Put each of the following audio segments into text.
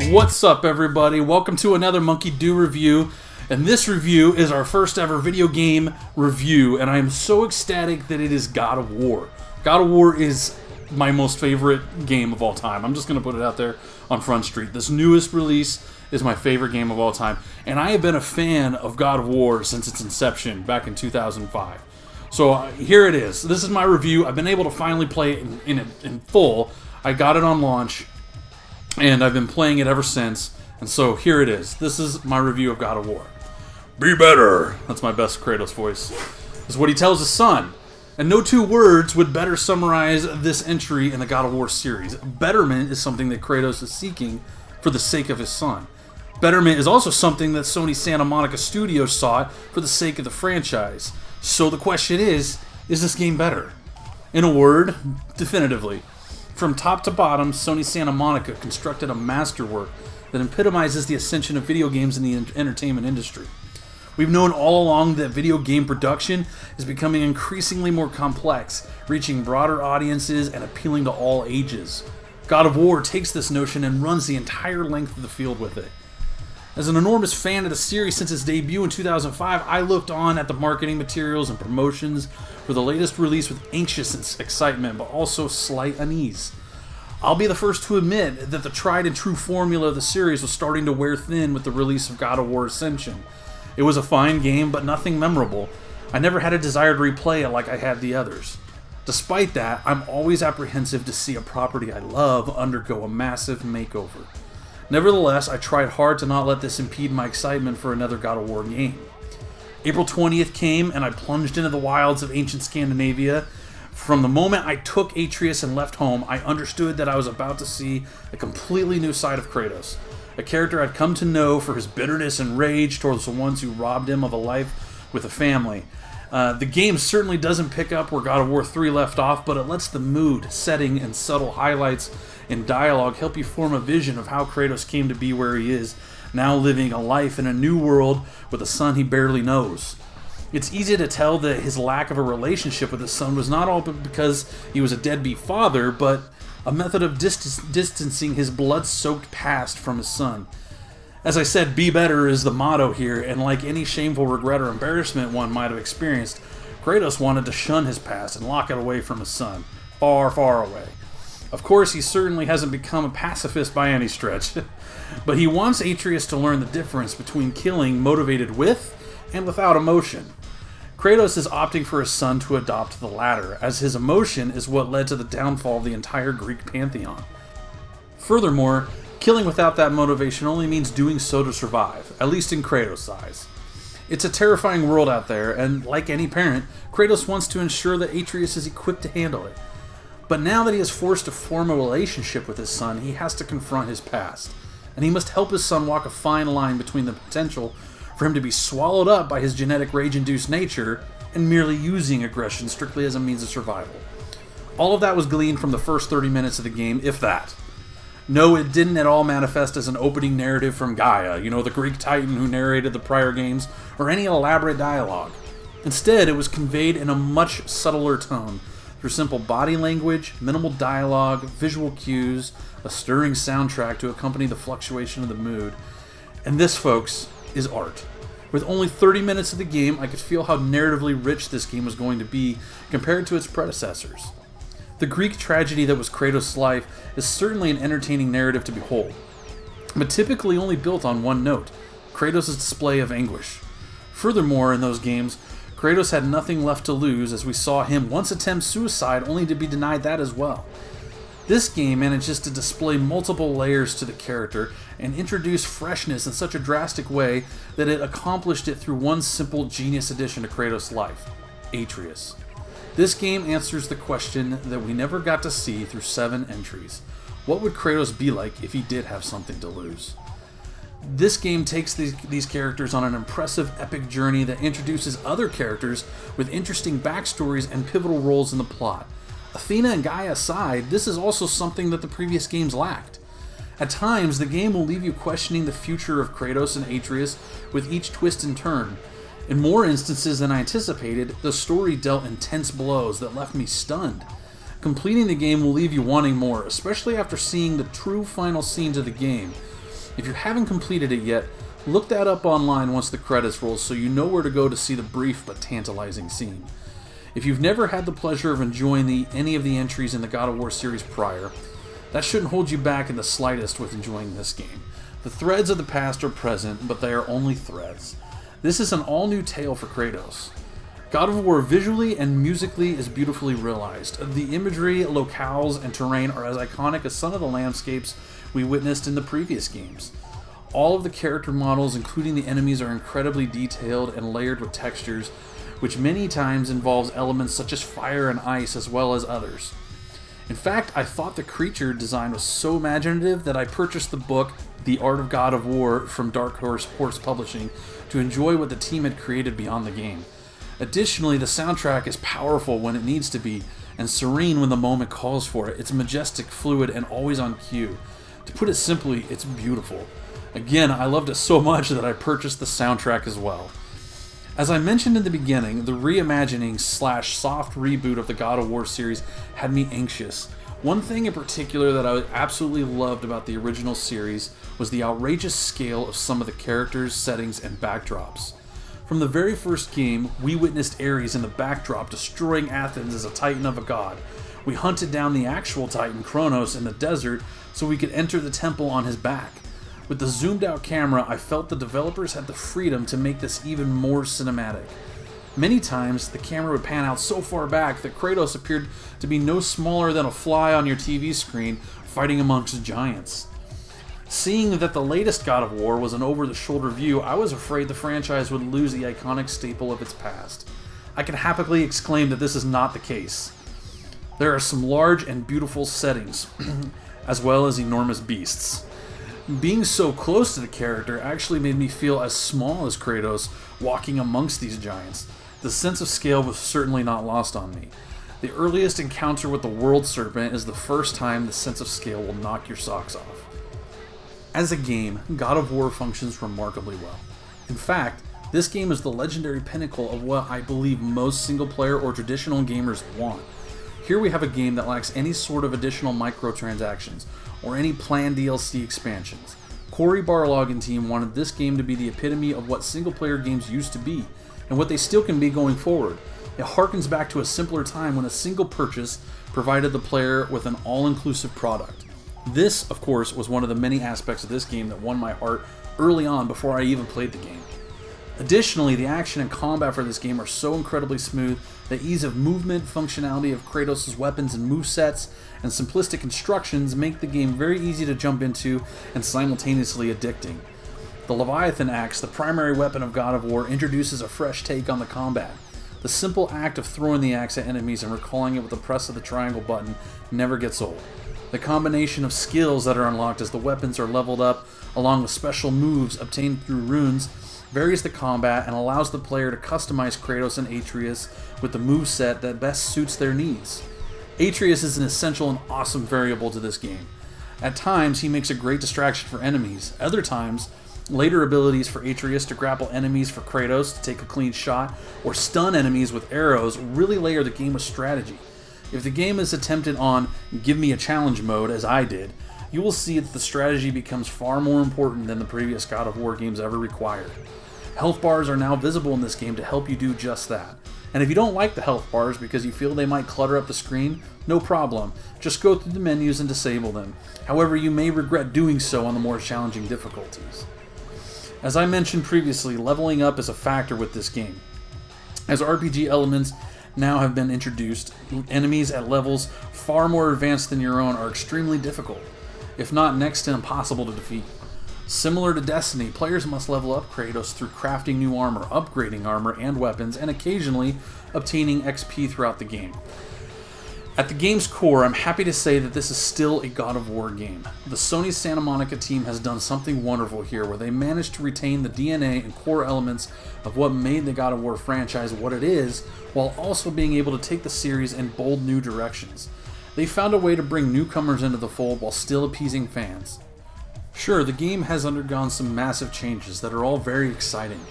What's up, everybody? Welcome to another Monkey Do review, and this review is our first ever video game review, and I am so ecstatic that it is God of War. God of War is my most favorite game of all time. I'm just going to put it out there on Front Street. This newest release is my favorite game of all time, and I have been a fan of God of War since its inception back in 2005. So here it is. This is my review. I've been able to finally play it in full. I got it on launch, and I've been playing it ever since. And so here it is. This is my review of God of War. Be better. That's my best Kratos voice. This is what he tells his son. And no two words would better summarize this entry in the God of War series. Betterment is something that Kratos is seeking for the sake of his son. Betterment is also something that Sony Santa Monica Studios sought for the sake of the franchise. So the question is this game better? In a word, definitively. From top to bottom, Sony Santa Monica constructed a masterwork that epitomizes the ascension of video games in the entertainment industry. We've known all along that video game production is becoming increasingly more complex, reaching broader audiences and appealing to all ages. God of War takes this notion and runs the entire length of the field with it. As an enormous fan of the series since its debut in 2005, I looked on at the marketing materials and promotions for the latest release with anxious excitement, but also slight unease. I'll be the first to admit that the tried and true formula of the series was starting to wear thin with the release of God of War Ascension. It was a fine game, but nothing memorable. I never had a desire to replay it like I had the others. Despite that, I'm always apprehensive to see a property I love undergo a massive makeover. Nevertheless, I tried hard to not let this impede my excitement for another God of War game. April 20th came, and I plunged into the wilds of ancient Scandinavia. From the moment I took Atreus and left home, I understood that I was about to see a completely new side of Kratos, a character I'd come to know for his bitterness and rage towards the ones who robbed him of a life with a family. The game certainly doesn't pick up where God of War 3 left off, but it lets the mood, setting, and subtle highlights in dialogue help you form a vision of how Kratos came to be where he is, now living a life in a new world with a son he barely knows. It's easy to tell that his lack of a relationship with his son was not all because he was a deadbeat father, but a method of distancing his blood-soaked past from his son. As I said, be better is the motto here, and like any shameful regret or embarrassment one might have experienced, Kratos wanted to shun his past and lock it away from his son. Far, far away. Of course, he certainly hasn't become a pacifist by any stretch, but he wants Atreus to learn the difference between killing motivated with and without emotion. Kratos is opting for his son to adopt the latter, as his emotion is what led to the downfall of the entire Greek pantheon. Furthermore, killing without that motivation only means doing so to survive, at least in Kratos' eyes. It's a terrifying world out there, and like any parent, Kratos wants to ensure that Atreus is equipped to handle it. But now that he is forced to form a relationship with his son, he has to confront his past, and he must help his son walk a fine line between the potential for him to be swallowed up by his genetic rage-induced nature and merely using aggression strictly as a means of survival. All of that was gleaned from the first 30 minutes of the game, if that. No, it didn't at all manifest as an opening narrative from Gaia, the Greek titan who narrated the prior games, or any elaborate dialogue. Instead, it was conveyed in a much subtler tone, through simple body language, minimal dialogue, visual cues, a stirring soundtrack to accompany the fluctuation of the mood. And this, folks, is art. With only 30 minutes of the game, I could feel how narratively rich this game was going to be compared to its predecessors. The Greek tragedy that was Kratos' life is certainly an entertaining narrative to behold, but typically only built on one note, Kratos' display of anguish. Furthermore, in those games, Kratos had nothing left to lose, as we saw him once attempt suicide only to be denied that as well. This game manages to display multiple layers to the character and introduce freshness in such a drastic way that it accomplished it through one simple genius addition to Kratos' life, Atreus. This game answers the question that we never got to see through 7 entries. What would Kratos be like if he did have something to lose? This game takes these characters on an impressive epic journey that introduces other characters with interesting backstories and pivotal roles in the plot. Athena and Gaia aside, this is also something that the previous games lacked. At times, the game will leave you questioning the future of Kratos and Atreus with each twist and turn. In more instances than I anticipated, the story dealt intense blows that left me stunned. Completing the game will leave you wanting more, especially after seeing the true final scenes of the game. If you haven't completed it yet, look that up online once the credits roll so you know where to go to see the brief but tantalizing scene. If you've never had the pleasure of enjoying any of the entries in the God of War series prior, that shouldn't hold you back in the slightest with enjoying this game. The threads of the past are present, but they are only threads. This is an all-new tale for Kratos. God of War visually and musically is beautifully realized. The imagery, locales, and terrain are as iconic as some of the landscapes we witnessed in the previous games. All of the character models, including the enemies, are incredibly detailed and layered with textures, which many times involves elements such as fire and ice as well as others. In fact, I thought the creature design was so imaginative that I purchased the book The Art of God of War from Dark Horse Publishing to enjoy what the team had created beyond the game. Additionally, the soundtrack is powerful when it needs to be, and serene when the moment calls for it. It's majestic, fluid, and always on cue. To put it simply, it's beautiful. Again, I loved it so much that I purchased the soundtrack as well. As I mentioned in the beginning, the reimagining / soft reboot of the God of War series had me anxious. One thing in particular that I absolutely loved about the original series was the outrageous scale of some of the characters, settings, and backdrops. From the very first game, we witnessed Ares in the backdrop destroying Athens as a titan of a god. We hunted down the actual titan, Kronos, in the desert so we could enter the temple on his back. With the zoomed out camera, I felt the developers had the freedom to make this even more cinematic. Many times, the camera would pan out so far back that Kratos appeared to be no smaller than a fly on your TV screen fighting amongst giants. Seeing that the latest God of War was an over-the-shoulder view, I was afraid the franchise would lose the iconic staple of its past. I can happily exclaim that this is not the case. There are some large and beautiful settings, as well as enormous beasts. Being so close to the character actually made me feel as small as Kratos walking amongst these giants. The sense of scale was certainly not lost on me. The earliest encounter with the World Serpent is the first time the sense of scale will knock your socks off. As a game, God of War functions remarkably well. In fact, this game is the legendary pinnacle of what I believe most single-player or traditional gamers want. Here we have a game that lacks any sort of additional microtransactions, or any planned DLC expansions. Cory Barlog and team wanted this game to be the epitome of what single-player games used to be, and what they still can be going forward. It harkens back to a simpler time when a single purchase provided the player with an all-inclusive product. This, of course, was one of the many aspects of this game that won my heart early on before I even played the game. Additionally, the action and combat for this game are so incredibly smooth, the ease of movement, functionality of Kratos' weapons and movesets, and simplistic instructions make the game very easy to jump into and simultaneously addicting. The Leviathan Axe, the primary weapon of God of War, introduces a fresh take on the combat. The simple act of throwing the axe at enemies and recalling it with the press of the triangle button never gets old. The combination of skills that are unlocked as the weapons are leveled up, along with special moves obtained through runes, varies the combat and allows the player to customize Kratos and Atreus with the moveset that best suits their needs. Atreus is an essential and awesome variable to this game. At times, he makes a great distraction for enemies. Other times, later abilities for Atreus to grapple enemies for Kratos to take a clean shot, or stun enemies with arrows really layer the game with strategy. If the game is attempted on give me a challenge mode, as I did, you will see that the strategy becomes far more important than the previous God of War games ever required. Health bars are now visible in this game to help you do just that. And if you don't like the health bars because you feel they might clutter up the screen, no problem. Just go through the menus and disable them. However, you may regret doing so on the more challenging difficulties. As I mentioned previously, leveling up is a factor with this game. As RPG elements now have been introduced, enemies at levels far more advanced than your own are extremely difficult, if not next to impossible to defeat. Similar to Destiny, players must level up Kratos through crafting new armor, upgrading armor and weapons, and occasionally obtaining XP throughout the game. At the game's core, I'm happy to say that this is still a God of War game. The Sony Santa Monica team has done something wonderful here, where they managed to retain the DNA and core elements of what made the God of War franchise what it is, while also being able to take the series in bold new directions. They found a way to bring newcomers into the fold while still appeasing fans. Sure, the game has undergone some massive changes that are all very exciting,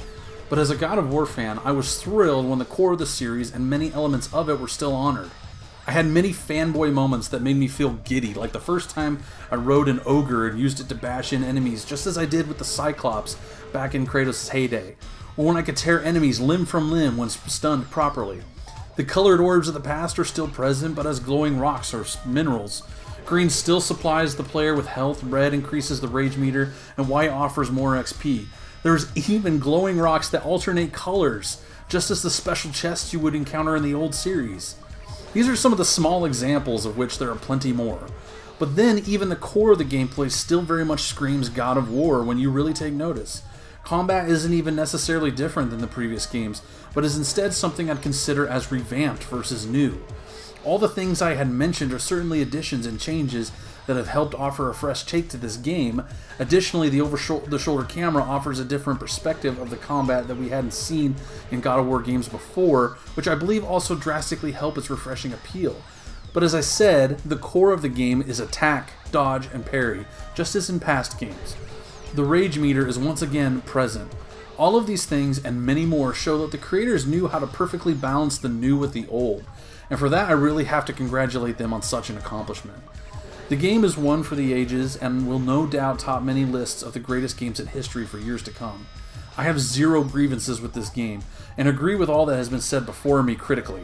but as a God of War fan, I was thrilled when the core of the series and many elements of it were still honored. I had many fanboy moments that made me feel giddy, like the first time I rode an ogre and used it to bash in enemies, just as I did with the Cyclops back in Kratos' heyday, or when I could tear enemies limb from limb when stunned properly. The colored orbs of the past are still present, but as glowing rocks or minerals. Green still supplies the player with health, red increases the rage meter, and white offers more XP. There's even glowing rocks that alternate colors, just as the special chests you would encounter in the old series. These are some of the small examples of which there are plenty more. But then even the core of the gameplay still very much screams God of War when you really take notice. Combat isn't even necessarily different than the previous games, but is instead something I'd consider as revamped versus new. All the things I had mentioned are certainly additions and changes that have helped offer a fresh take to this game. Additionally, the over-the-shoulder camera offers a different perspective of the combat that we hadn't seen in God of War games before, which I believe also drastically help its refreshing appeal. But as I said, the core of the game is attack, dodge, and parry, just as in past games. The rage meter is once again present. All of these things and many more show that the creators knew how to perfectly balance the new with the old, and for that I really have to congratulate them on such an accomplishment. The game is one for the ages and will no doubt top many lists of the greatest games in history for years to come. I have zero grievances with this game, and agree with all that has been said before me critically.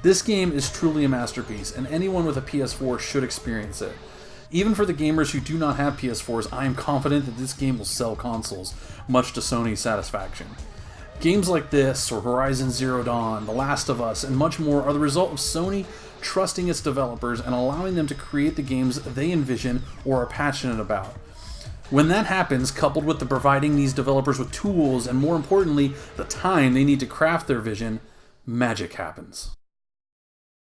This game is truly a masterpiece, and anyone with a PS4 should experience it. Even for the gamers who do not have PS4s, I am confident that this game will sell consoles, much to Sony's satisfaction. Games like this, or Horizon Zero Dawn, The Last of Us, and much more are the result of Sony trusting its developers and allowing them to create the games they envision or are passionate about. When that happens, coupled with the providing these developers with tools and more importantly, the time they need to craft their vision, magic happens.